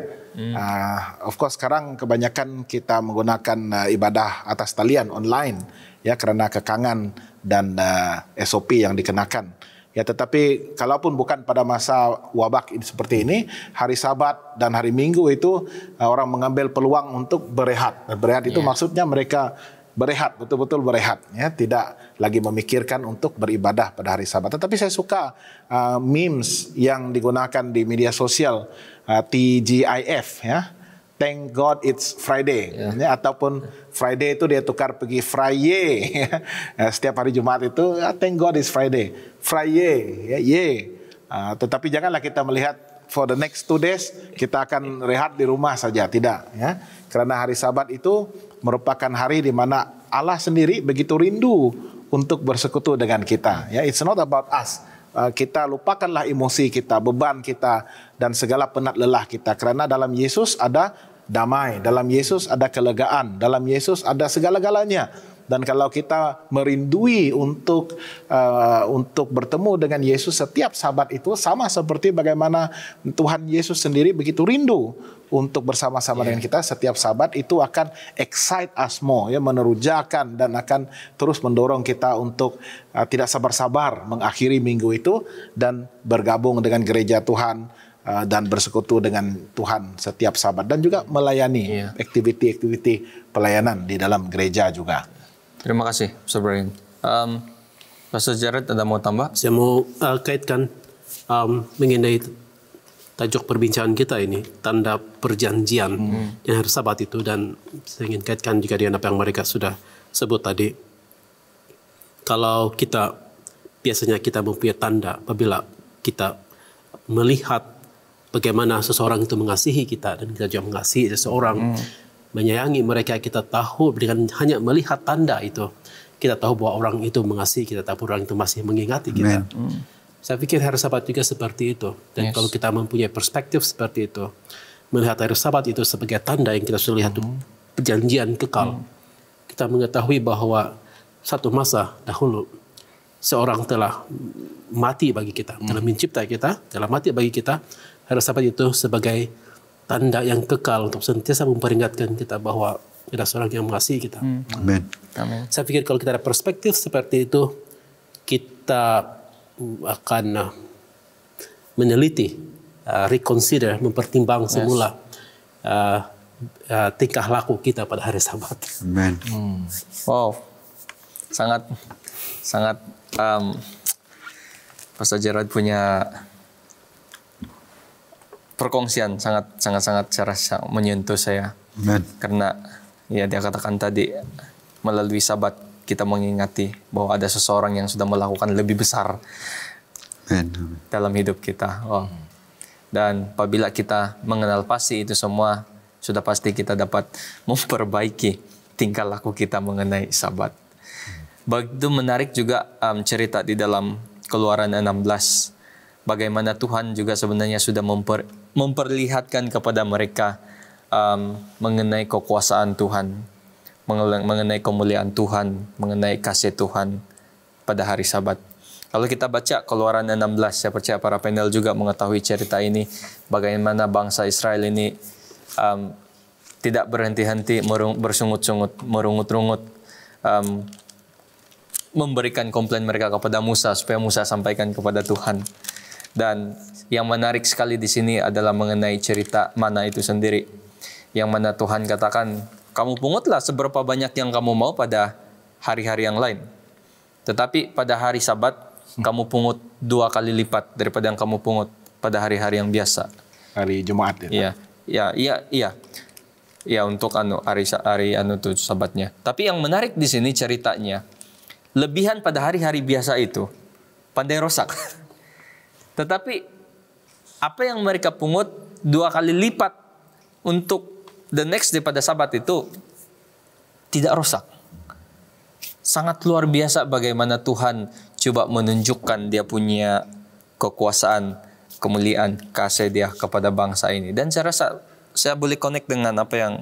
Of course sekarang kebanyakan kita menggunakan ibadah atas talian online, ya, karena kekangan dan SOP yang dikenakan. Ya, tetapi kalaupun bukan pada masa wabak seperti ini, hari Sabat dan hari Minggu itu orang mengambil peluang untuk berehat. Berehat itu maksudnya mereka berehat, betul-betul berehat, ya, tidak lagi memikirkan untuk beribadah pada hari Sabat. Tetapi saya suka memes yang digunakan di media sosial, TGIF, ya. Thank God it's Friday, ya, ataupun Friday itu dia tukar pergi Friday, ya. Setiap hari Jumat itu thank God it's Friday, Friday, ya, tetapi janganlah kita melihat for the next 2 days kita akan rehat di rumah saja, tidak, ya, karena hari Sabat itu merupakan hari di mana Allah sendiri begitu rindu untuk bersekutu dengan kita, ya. It's not about us. Kita lupakanlah emosi kita, beban kita, dan segala penat lelah kita. Karena dalam Yesus ada damai, dalam Yesus ada kelegaan, dalam Yesus ada segala-galanya. Dan kalau kita merindui untuk bertemu dengan Yesus setiap Sabat itu, sama seperti bagaimana Tuhan Yesus sendiri begitu rindu untuk bersama-sama dengan kita setiap Sabat, itu akan excite us more, ya, menerujakan dan akan terus mendorong kita untuk tidak sabar-sabar mengakhiri minggu itu dan bergabung dengan gereja Tuhan dan bersekutu dengan Tuhan setiap Sabat, dan juga melayani aktiviti-aktiviti pelayanan di dalam gereja juga. Terima kasih, Pastor Brian. Pastor Jared, ada mau tambah? Saya mau kaitkan mengenai tajuk perbincangan kita ini, tanda perjanjian yang hari Sabat itu, dan saya ingin kaitkan juga dengan apa yang mereka sudah sebut tadi. Kalau biasanya kita mempunyai tanda apabila kita melihat bagaimana seseorang itu mengasihi kita, dan kita juga mengasihi seseorang, menyayangi mereka, kita tahu dengan hanya melihat tanda itu, kita tahu bahwa orang itu mengasihi kita, tapi orang itu masih mengingati kita. Saya pikir hari Sabat juga seperti itu. Dan kalau kita mempunyai perspektif seperti itu, melihat hari Sabat itu sebagai tanda yang kita sudah lihat, perjanjian kekal, kita mengetahui bahwa satu masa dahulu seorang telah mati bagi kita, telah mencipta kita, telah mati bagi kita. Hari Sabat itu sebagai tanda yang kekal untuk senantiasa memperingatkan kita bahwa ada seorang yang mengasihi kita. Amin. Saya pikir kalau kita ada perspektif seperti itu, kita akan meneliti, reconsider, mempertimbang semula tingkah laku kita pada hari Sabat. Amin. Wow, sangat Pastor Gerard punya perkongsian sangat saya menyentuh saya. Amen. Karena ya dia katakan tadi, melalui Sabat kita mengingati bahwa ada seseorang yang sudah melakukan lebih besar dalam hidup kita. Dan apabila kita mengenal pasti itu semua, sudah pasti kita dapat memperbaiki tingkah laku kita mengenai Sabat. Begitu menarik juga cerita di dalam Keluaran 16. Bagaimana Tuhan juga sebenarnya sudah memperlihatkan kepada mereka mengenai kekuasaan Tuhan, mengenai kemuliaan Tuhan, mengenai kasih Tuhan pada hari Sabat. Kalau kita baca Keluaran 16, saya percaya para panel juga mengetahui cerita ini, bagaimana bangsa Israel ini tidak berhenti-henti bersungut-sungut, merungut-rungut, memberikan komplain mereka kepada Musa supaya Musa sampaikan kepada Tuhan. Dan yang menarik sekali di sini adalah mengenai cerita mana itu sendiri, yang mana Tuhan katakan, kamu pungutlah seberapa banyak yang kamu mau pada hari-hari yang lain, tetapi pada hari Sabat kamu pungut 2 kali lipat daripada yang kamu pungut pada hari-hari yang biasa. Hari Jumat ya. Iya, untuk hari itu Sabatnya. Tapi yang menarik di sini ceritanya, lebihan pada hari-hari biasa itu pandai rosak. Tetapi apa yang mereka pungut 2 kali lipat untuk the next day pada Sabat itu tidak rosak. Sangat luar biasa bagaimana Tuhan coba menunjukkan dia punya kekuasaan, kemuliaan, kasih dia kepada bangsa ini. Dan saya rasa saya boleh connect dengan apa yang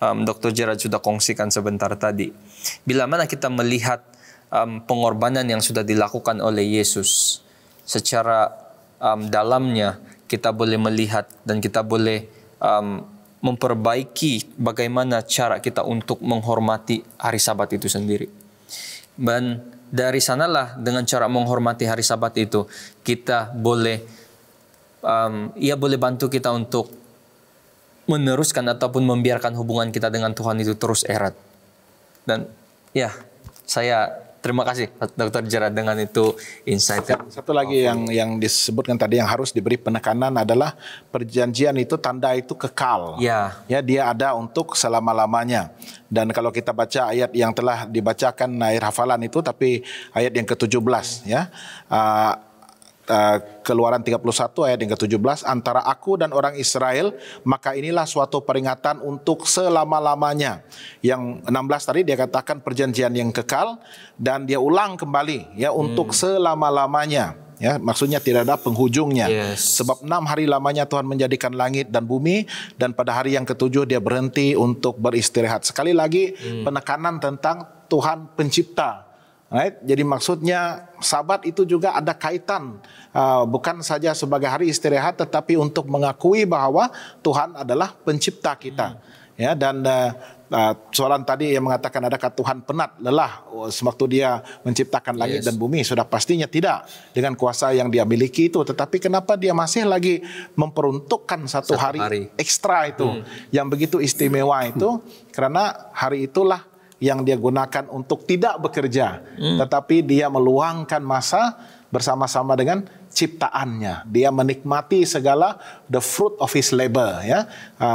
Dr. Gerard sudah kongsikan sebentar tadi. Bila mana kita melihat pengorbanan yang sudah dilakukan oleh Yesus secara dalamnya, kita boleh melihat dan kita boleh memperbaiki bagaimana cara kita untuk menghormati hari Sabat itu sendiri. Dan dari sanalah dengan cara menghormati hari Sabat itu, kita boleh boleh bantu kita untuk meneruskan ataupun membiarkan hubungan kita dengan Tuhan itu terus erat. Dan ya, saya terima kasih Dr. Gerard dengan itu insight. Satu lagi yang disebutkan tadi yang harus diberi penekanan adalah perjanjian itu, tanda itu kekal. Ya, dia ada untuk selama-lamanya. Dan kalau kita baca ayat yang telah dibacakan ayat hafalan itu, tapi ayat yang ke-17 ya. Keluaran 31 ayat yang ke-17, antara aku dan orang Israel maka inilah suatu peringatan untuk selama-lamanya. Yang 16 tadi dia katakan perjanjian yang kekal, dan dia ulang kembali ya untuk selama-lamanya. Ya, maksudnya tidak ada penghujungnya. Sebab 6 hari lamanya Tuhan menjadikan langit dan bumi, dan pada hari yang ke-7 dia berhenti untuk beristirahat. Sekali lagi penekanan tentang Tuhan pencipta. Right? Jadi maksudnya Sabat itu juga ada kaitan, bukan saja sebagai hari istirahat, tetapi untuk mengakui bahwa Tuhan adalah pencipta kita. Ya, dan soalan tadi yang mengatakan adakah Tuhan penat, lelah sewaktu dia menciptakan langit dan bumi? Sudah pastinya tidak, dengan kuasa yang dia miliki itu. Tetapi kenapa dia masih lagi memperuntukkan satu hari ekstra itu, yang begitu istimewa itu? Karena hari itulah yang dia gunakan untuk tidak bekerja, tetapi dia meluangkan masa bersama-sama dengan ciptaannya. Dia menikmati segala the fruit of his labor, ya,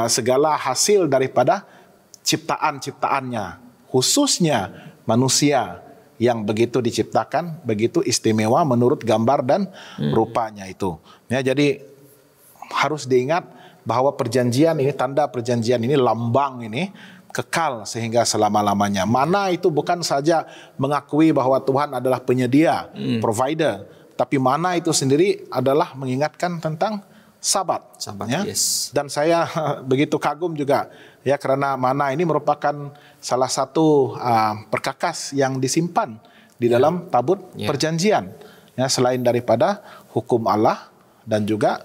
segala hasil daripada ciptaan-ciptaannya, khususnya manusia yang begitu diciptakan, begitu istimewa menurut gambar dan rupanya itu. Ya, jadi harus diingat bahwa perjanjian ini, tanda perjanjian ini, lambang ini kekal sehingga selama-lamanya. Mana itu bukan saja mengakui bahwa Tuhan adalah penyedia, provider, tapi mana itu sendiri adalah mengingatkan tentang Sabat ya? Dan saya begitu kagum juga ya, karena mana ini merupakan salah satu perkakas yang disimpan di dalam tabut perjanjian ya, selain daripada hukum Allah dan juga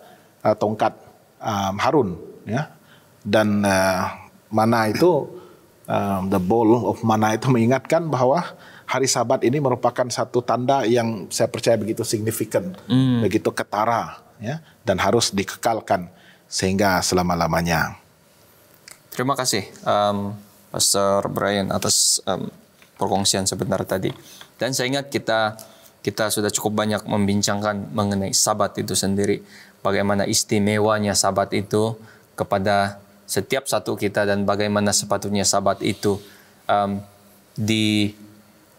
tongkat Harun ya. Dan mana itu the bowl of mana itu mengingatkan bahwa hari Sabat ini merupakan satu tanda yang saya percaya begitu signifikan, begitu ketara ya, dan harus dikekalkan sehingga selama-lamanya. Terima kasih Pastor Brian atas perkongsian sebentar tadi. Dan saya ingat kita kita sudah cukup banyak membincangkan mengenai Sabat itu sendiri. Bagaimana istimewanya Sabat itu kepada setiap satu kita dan bagaimana sepatutnya Sabat itu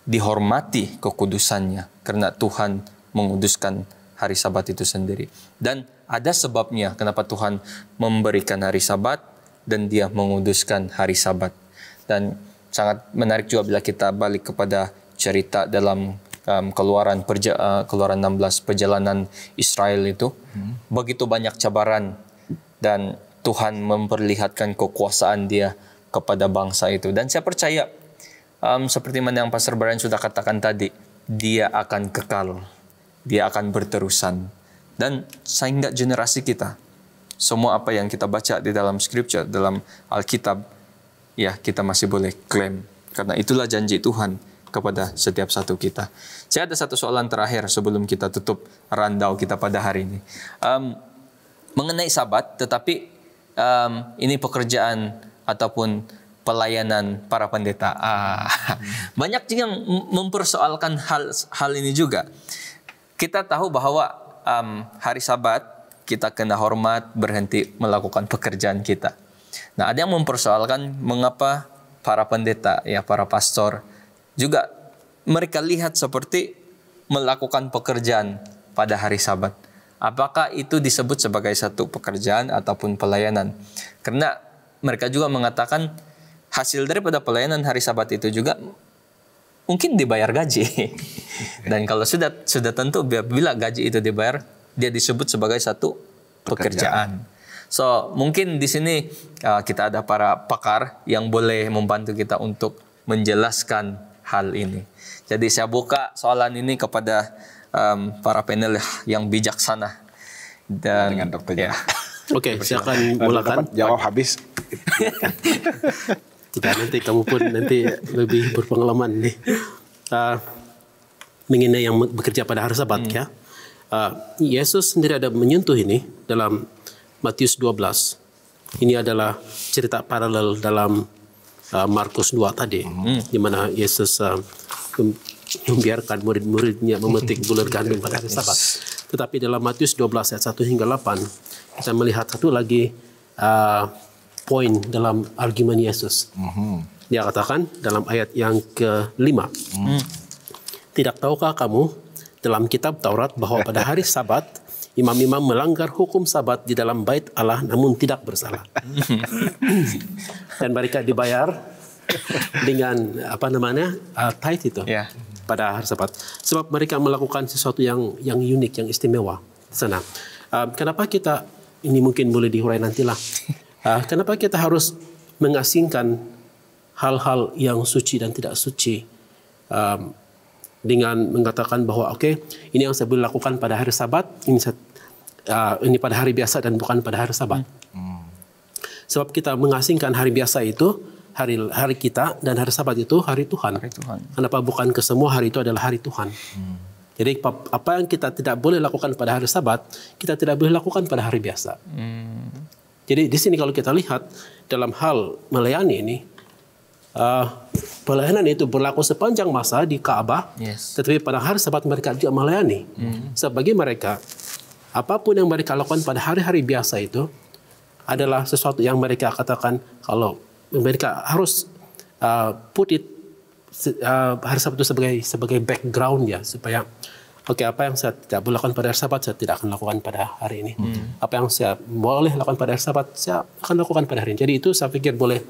dihormati kekudusannya karena Tuhan menguduskan hari Sabat itu sendiri. Dan ada sebabnya kenapa Tuhan memberikan hari Sabat dan Dia menguduskan hari Sabat. Dan sangat menarik juga bila kita balik kepada cerita dalam Keluaran 16 perjalanan Israel itu. Begitu banyak cabaran dan Tuhan memperlihatkan kekuasaan Dia kepada bangsa itu. Dan saya percaya seperti mana yang Pastor Brian sudah katakan tadi, Dia akan kekal, Dia akan berterusan. Dan sehingga generasi kita, semua apa yang kita baca di dalam scripture, dalam Alkitab, ya kita masih boleh klaim. Karena itulah janji Tuhan kepada setiap satu kita. Saya ada satu soalan terakhir sebelum kita tutup rundown kita pada hari ini. Mengenai Sabat, tetapi ini pekerjaan ataupun pelayanan para pendeta. Banyak yang mempersoalkan hal ini juga. Kita tahu bahwa hari Sabat kita kena hormat, berhenti melakukan pekerjaan kita. Nah, ada yang mempersoalkan mengapa para pendeta, ya para pastor juga mereka lihat seperti melakukan pekerjaan pada hari Sabat. Apakah itu disebut sebagai satu pekerjaan ataupun pelayanan? Karena mereka juga mengatakan hasil daripada pelayanan hari Sabat itu juga mungkin dibayar gaji. Dan kalau sudah tentu bila gaji itu dibayar, dia disebut sebagai satu pekerjaan. So, mungkin di sini kita ada para pakar yang boleh membantu kita untuk menjelaskan hal ini. Jadi saya buka soalan ini kepada para panel yang bijaksana dan dengan Dr. Ya. Oke, silakan mulakan. Jawab habis. Tidak, nanti kamu pun nanti lebih berpengalaman nih. Mengenai yang bekerja pada hari Sabat ya. Yesus sendiri ada menyentuh ini dalam Matius 12. Ini adalah cerita paralel dalam Markus 2 tadi, di mana Yesus membiarkan murid-muridnya memetik bulir gandum pada hari Sabat. Tetapi dalam Matius 12 ayat 1 hingga 8, kita melihat satu lagi poin dalam argumen Yesus. Dia katakan dalam ayat yang ke-5, tidak tahukah kamu dalam kitab Taurat bahwa pada hari Sabat imam-imam melanggar hukum Sabat di dalam bait Allah namun tidak bersalah. Dan mereka dibayar dengan tithe itu pada hari Sabat. Sebab mereka melakukan sesuatu yang unik, yang istimewa di sana. Kenapa kita, ini mungkin boleh dihurai nantilah. Kenapa kita harus mengasingkan hal-hal yang suci dan tidak suci dengan mengatakan bahwa ini yang saya boleh lakukan pada hari Sabat, ini pada hari biasa dan bukan pada hari Sabat. Sebab kita mengasingkan hari biasa itu hari kita dan hari Sabat itu hari Tuhan. Kenapa bukan ke semua hari itu adalah hari Tuhan? Jadi apa yang kita tidak boleh lakukan pada hari Sabat, kita tidak boleh lakukan pada hari biasa. Jadi di sini kalau kita lihat dalam hal melayani ini, pelayanan itu berlaku sepanjang masa di Ka'bah, tetapi pada hari Sabat mereka juga melayani. Sebab bagi mereka, apapun yang mereka lakukan pada hari-hari biasa itu adalah sesuatu yang mereka katakan kalau mereka harus put it hari Sabat itu sebagai background ya, supaya apa yang saya tidak boleh lakukan pada hari Sabat saya tidak akan lakukan pada hari ini. Apa yang saya boleh lakukan pada hari Sabat saya akan lakukan pada hari ini. Jadi itu saya pikir boleh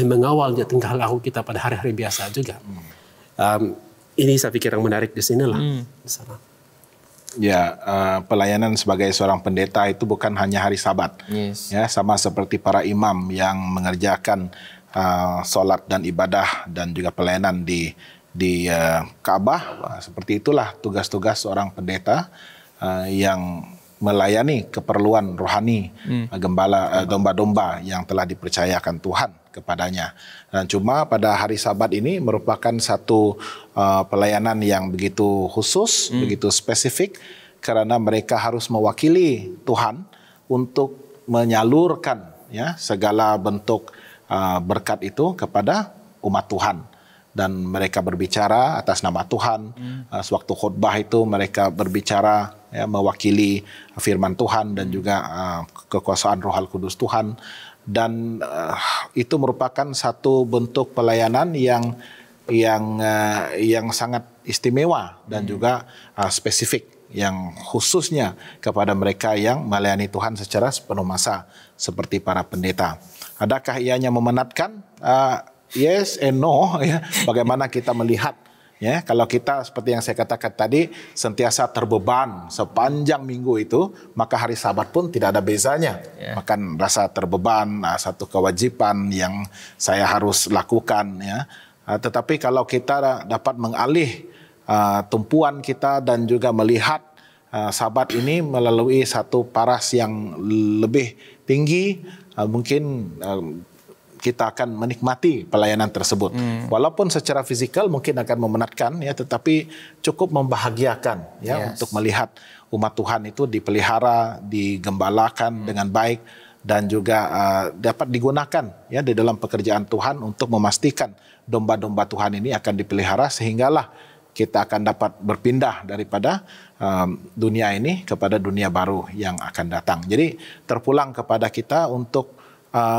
mengawal tingkah laku kita pada hari-hari biasa juga. Ini saya pikir yang menarik di sinilah. Di sana. Ya, pelayanan sebagai seorang pendeta itu bukan hanya hari Sabat. Ya, sama seperti para imam yang mengerjakan solat dan ibadah dan juga pelayanan di Ka'bah. Seperti itulah tugas-tugas seorang pendeta yang melayani keperluan rohani domba-domba yang telah dipercayakan Tuhan kepadanya. Dan cuma pada hari Sabat ini merupakan satu pelayanan yang begitu khusus, begitu spesifik, karena mereka harus mewakili Tuhan untuk menyalurkan segala bentuk berkat itu kepada umat Tuhan. dan mereka berbicara atas nama Tuhan. Sewaktu khutbah itu mereka berbicara ya, mewakili firman Tuhan dan juga kekuasaan Roh Al-Kudus Tuhan. Dan itu merupakan satu bentuk pelayanan yang sangat istimewa dan juga spesifik, yang khususnya kepada mereka yang melayani Tuhan secara sepenuh masa seperti para pendeta. Adakah ianya memenatkan? Yes and no. Ya. Bagaimana kita melihat? Ya, kalau kita seperti yang saya katakan tadi sentiasa terbeban sepanjang minggu itu, maka hari Sabat pun tidak ada bezanya. Makan rasa terbeban, satu kewajiban yang saya harus lakukan. Ya. Tetapi kalau kita dapat mengalih tumpuan kita dan juga melihat Sabat ini melalui satu paras yang lebih tinggi, mungkin kita akan menikmati pelayanan tersebut. Walaupun secara fisikal mungkin akan memenatkan, ya, tetapi cukup membahagiakan, ya, untuk melihat umat Tuhan itu dipelihara, digembalakan dengan baik, dan juga dapat digunakan ya di dalam pekerjaan Tuhan untuk memastikan domba-domba Tuhan ini akan dipelihara, sehinggalah kita akan dapat berpindah daripada dunia ini kepada dunia baru yang akan datang. Jadi terpulang kepada kita untuk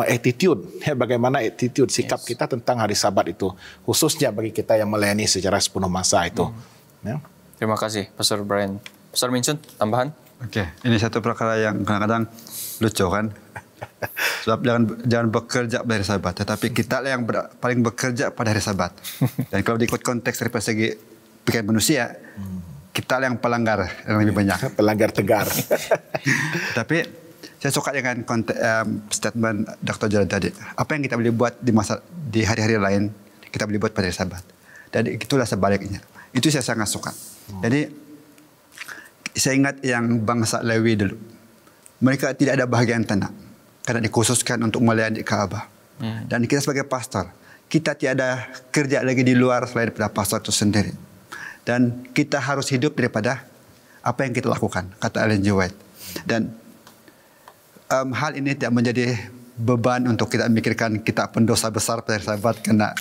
attitude, ya, bagaimana attitude, sikap kita tentang hari Sabat itu, khususnya bagi kita yang melayani secara sepenuh masa itu. Ya. Terima kasih, Pastor Brian. Pastor Minchun, tambahan? Oke, ini satu perkara yang kadang-kadang lucu kan. Sebab jangan bekerja pada hari Sabat, tetapi kita lah yang paling bekerja pada hari Sabat. Dan kalau diikut konteks dari segi pikiran manusia, kita lah yang pelanggar yang lebih banyak. Pelanggar tegar. Tapi saya suka dengan statement Dr. Jordan tadi. Apa yang kita boleh buat di hari-hari lain, kita boleh buat pada hari Sabat. Dan itulah sebaliknya. Itu saya sangat suka. Jadi saya ingat yang bangsa Lewi dulu. Mereka tidak ada bahagian tanah karena dikhususkan untuk melayani Ka'bah. Dan kita sebagai pastor, kita tiada kerja lagi di luar selain daripada pastor itu sendiri. Dan kita harus hidup daripada apa yang kita lakukan, kata Ellen G. White. Dan hal ini tidak menjadi beban untuk kita memikirkan kita pendosa besar pada hari Sabat karena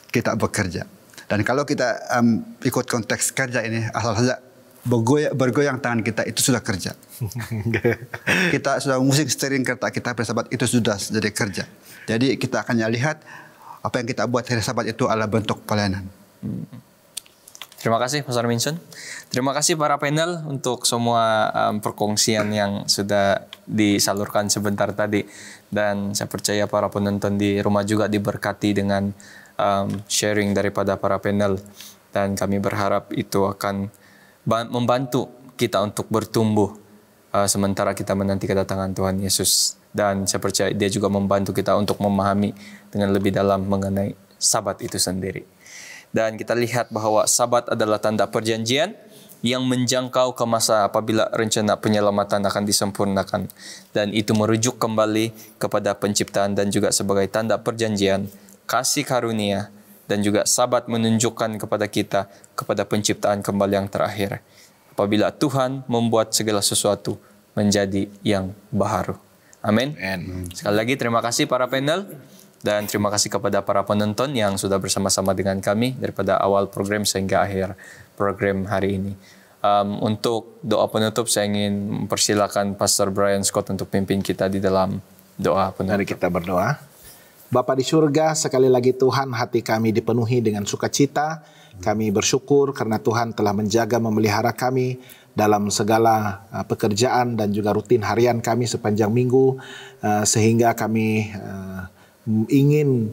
kita bekerja. Dan kalau kita ikut konteks kerja ini, asal saja bergoyang tangan kita, itu sudah kerja. Kita sudah musik steering kereta kita pada Sabat, itu sudah jadi kerja. Jadi kita akan lihat apa yang kita buat hari Sabat itu adalah bentuk pelayanan. Terima kasih Pastor Minchun. Terima kasih para panel untuk semua perkongsian yang sudah disalurkan sebentar tadi. Dan saya percaya para penonton di rumah juga diberkati dengan sharing daripada para panel. Dan kami berharap itu akan membantu kita untuk bertumbuh sementara kita menanti kedatangan Tuhan Yesus. Dan saya percaya dia juga membantu kita untuk memahami dengan lebih dalam mengenai Sabat itu sendiri. Dan kita lihat bahwa Sabat adalah tanda perjanjian yang menjangkau ke masa apabila rencana penyelamatan akan disempurnakan. Dan itu merujuk kembali kepada penciptaan dan juga sebagai tanda perjanjian, kasih karunia, dan juga Sabat menunjukkan kepada kita kepada penciptaan kembali yang terakhir. Apabila Tuhan membuat segala sesuatu menjadi yang baharu. Amin. Sekali lagi terima kasih para panel. Dan terima kasih kepada para penonton yang sudah bersama-sama dengan kami daripada awal program sehingga akhir program hari ini. Untuk doa penutup, saya ingin mempersilakan Pastor Brian Scott untuk pimpin kita di dalam doa penutup. Mari kita berdoa. Bapa di surga, sekali lagi Tuhan, hati kami dipenuhi dengan sukacita. Kami bersyukur karena Tuhan telah menjaga memelihara kami dalam segala pekerjaan dan juga rutin harian kami sepanjang minggu, sehingga kami ingin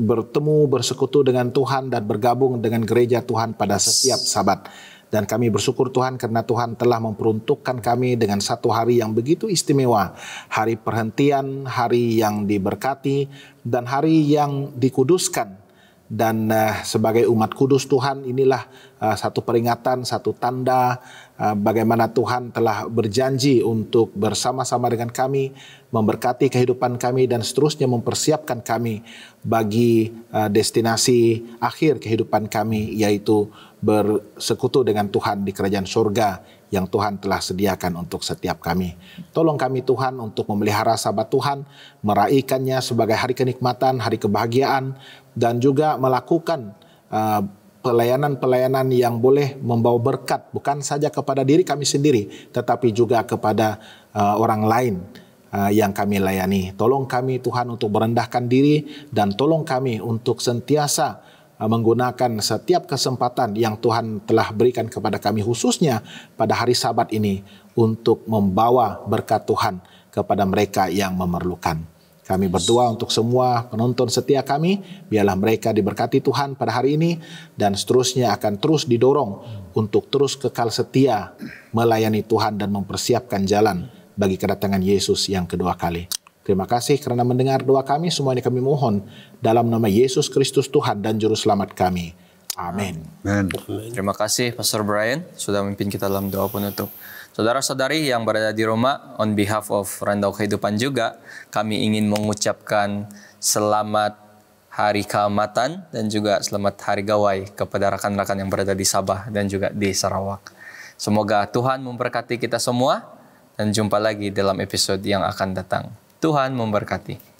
bertemu, bersekutu dengan Tuhan dan bergabung dengan gereja Tuhan pada setiap Sabat. Dan kami bersyukur Tuhan karena Tuhan telah memperuntukkan kami dengan satu hari yang begitu istimewa. Hari perhentian, hari yang diberkati, dan hari yang dikuduskan. Dan sebagai umat kudus Tuhan, inilah satu peringatan, satu tanda bagaimana Tuhan telah berjanji untuk bersama-sama dengan kami, memberkati kehidupan kami dan seterusnya mempersiapkan kami bagi destinasi akhir kehidupan kami, yaitu bersekutu dengan Tuhan di kerajaan surga yang Tuhan telah sediakan untuk setiap kami. Tolong kami Tuhan untuk memelihara Sabat Tuhan, meraihkannya sebagai hari kenikmatan, hari kebahagiaan, dan juga melakukan pelayanan-pelayanan yang boleh membawa berkat bukan saja kepada diri kami sendiri, tetapi juga kepada orang lain yang kami layani. Tolong kami Tuhan untuk merendahkan diri, dan tolong kami untuk sentiasa menggunakan setiap kesempatan yang Tuhan telah berikan kepada kami, khususnya pada hari Sabat ini, untuk membawa berkat Tuhan kepada mereka yang memerlukan. Kami berdoa untuk semua penonton setia kami, biarlah mereka diberkati Tuhan pada hari ini, dan seterusnya akan terus didorong untuk terus kekal setia melayani Tuhan dan mempersiapkan jalan bagi kedatangan Yesus yang kedua kali. Terima kasih kerana mendengar doa kami. Semua ini kami mohon dalam nama Yesus Kristus Tuhan dan Juru Selamat kami. Amin. Terima kasih Pastor Brian sudah memimpin kita dalam doa penutup. Saudara-saudari yang berada di rumah, on behalf of Randau Kehidupan juga, kami ingin mengucapkan selamat Hari Keamatan dan juga selamat Hari Gawai kepada rakan-rakan yang berada di Sabah dan juga di Sarawak. Semoga Tuhan memberkati kita semua, dan jumpa lagi dalam episode yang akan datang. Tuhan memberkati.